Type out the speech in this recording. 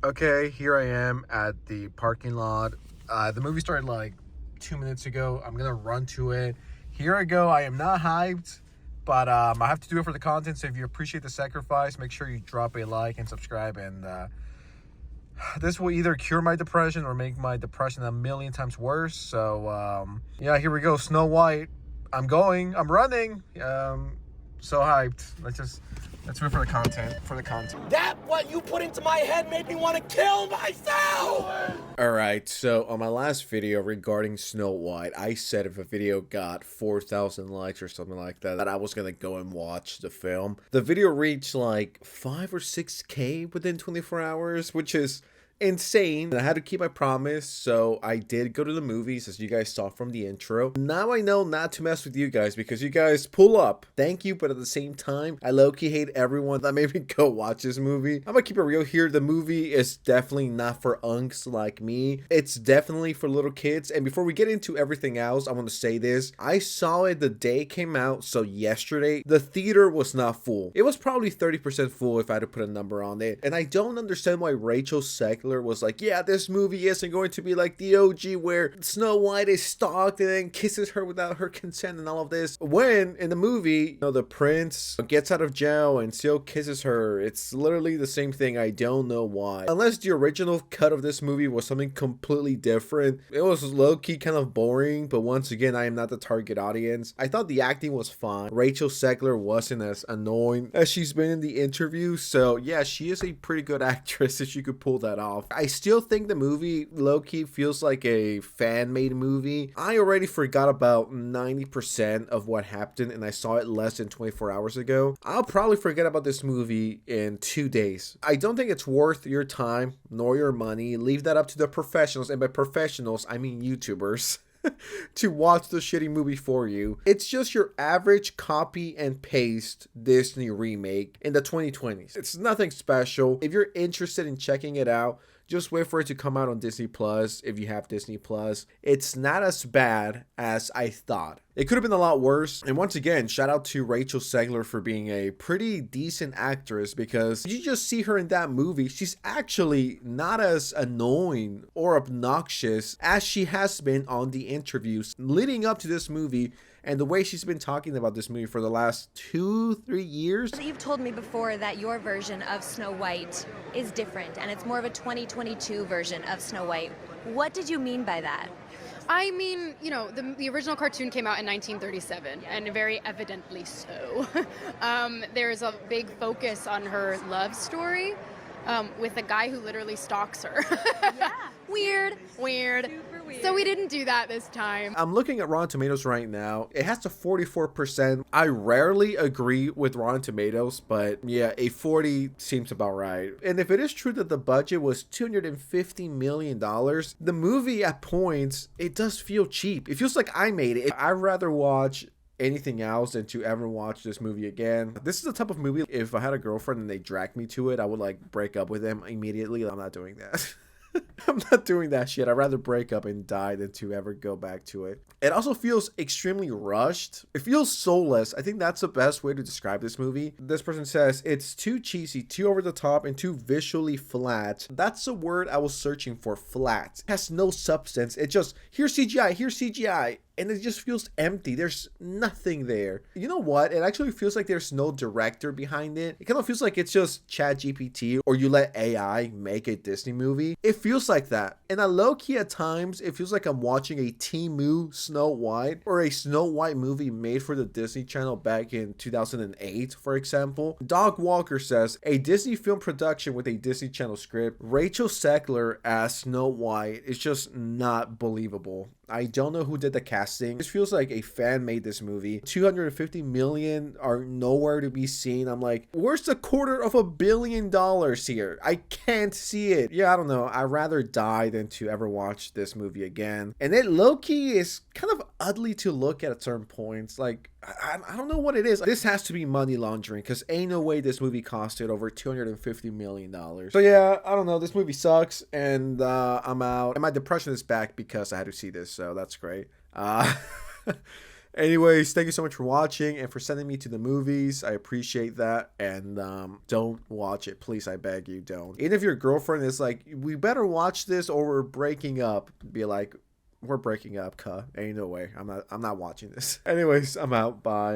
Okay, here I am at the parking lot. The movie started like 2 minutes ago. I'm gonna run to it. Here I go. I am not hyped, but I have to do it for the content. So if you appreciate the sacrifice, make sure you drop a like and subscribe. And this will either cure my depression or make my depression a million times worse. So yeah, here we go. Snow White. I'm going. I'm running. So hyped. Let's wait for the content. That what you put into my head made me want to kill myself! Alright, so on my last video regarding Snow White, I said if a video got 4,000 likes or something like that, that I was gonna go and watch the film. The video reached like 5 or 6K within 24 hours, which is insane. I had to keep my promise, so I did go to the movies, as you guys saw from the intro. Now I know not to mess with you guys because you guys pull up. Thank you, but at the same time, I low-key hate everyone that made me go watch this movie. I'm gonna keep it real here. The movie is definitely not for unks like me. It's definitely for little kids. And before we get into everything else, I want to say this. I saw it the day it came out, so yesterday. The theater was not full. It was probably 30% full if I had to put a number on it. And I don't understand why Rachel Zegler was like, yeah, this movie isn't going to be like the OG where Snow White is stalked and then kisses her without her consent and all of this. When in the movie, the prince gets out of jail and still kisses her. It's literally the same thing. I don't know why. Unless the original cut of this movie was something completely different. It was low-key kind of boring, but once again, I am not the target audience. I thought the acting was fine. Rachel Zegler wasn't as annoying as she's been in the interview, so yeah, she is a pretty good actress if she could pull that off. I still think the movie low-key feels like a fan-made movie. I already forgot about 90% of what happened and I saw it less than 24 hours ago. I'll probably forget about this movie in 2 days. I don't think it's worth your time nor your money. Leave that up to the professionals, and by professionals, I mean YouTubers. To watch the shitty movie for you. It's just your average copy and paste Disney remake in the 2020s. It's nothing special. If you're interested in checking it out, just wait for it to come out on Disney Plus if you have Disney Plus. It's not as bad as I thought. It could have been a lot worse. And once again, shout out to Rachel Zegler for being a pretty decent actress, because you just see her in that movie. She's actually not as annoying or obnoxious as she has been on the interviews leading up to this movie. And the way she's been talking about this movie for the last 2-3 years. You've told me before that your version of Snow White is different and it's more of a 2022 version of Snow White. What did you mean by that? I mean, the original cartoon came out in 1937, and very evidently so. There's a big focus on her love story with a guy who literally stalks her. Yeah. Weird. Super weird. So we didn't do that this time. I'm looking at Rotten Tomatoes right now. It has a 44%. I rarely agree with Rotten Tomatoes, but yeah, a 40 seems about right. And if it is true that the budget was $250 million, the movie at points, it does feel cheap. It feels like I made it. I'd rather watch anything else than to ever watch this movie again. This is the type of movie, if I had a girlfriend and they dragged me to it, I would like break up with them immediately. I'm not doing that. I'm not doing that shit. I'd rather break up and die than to ever go back to it. It also feels extremely rushed. It feels soulless. I think that's the best way to describe this movie. This person says, it's too cheesy, too over the top, and too visually flat. That's the word I was searching for, flat. It has no substance. It just, here's CGI. And it just feels empty. There's nothing there. You know what? It actually feels like there's no director behind it. It kind of feels like it's just ChatGPT, or you let AI make a Disney movie. It feels like that. And at low-key at times, it feels like I'm watching a Temu Snow White, or a Snow White movie made for the Disney Channel back in 2008, for example. Dog Walker says, a Disney film production with a Disney Channel script. Rachel Zegler as Snow White is just not believable. I don't know who did the casting. This feels like a fan made this movie. 250 million are nowhere to be seen. I'm like, where's the $250 million here? I can't see it. Yeah, I don't know. I'd rather die than to ever watch this movie again. And it low-key is kind of ugly to look at certain points. Like, I don't know what it is. This has to be money laundering, because ain't no way this movie costed over $250 million. So yeah, I don't know. This movie sucks, and I'm out. And my depression is back because I had to see this, so that's great. Anyways, thank you so much for watching and for sending me to the movies. I appreciate that. And don't watch it, please. I beg you, don't. Even if your girlfriend is like, we better watch this or we're breaking up, be like, we're breaking up, cuh. Ain't no way. I'm not watching this. Anyways, I'm out. Bye.